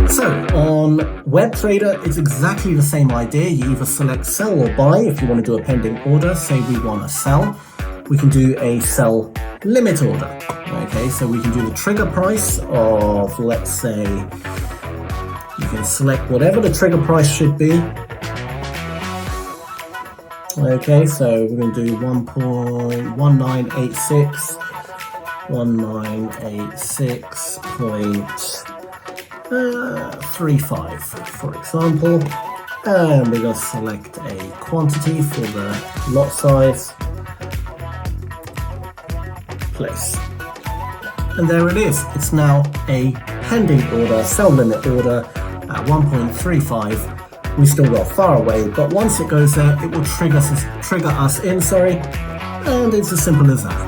So on WebTrader, it's exactly the same idea. You either select sell or buy if you want to do a pending order. Say we want to sell, we can do a sell limit order. Okay, so we can do the trigger price of, let's say, you can select whatever the trigger price should be. Okay, so we're going to do 1.1986, 1986.35, for example, and we're going to select a quantity for the lot size, place, and there it is. It's now a pending order, sell limit order at 1.35. We still got far away, but once it goes there, it will trigger us in, and it's as simple as that.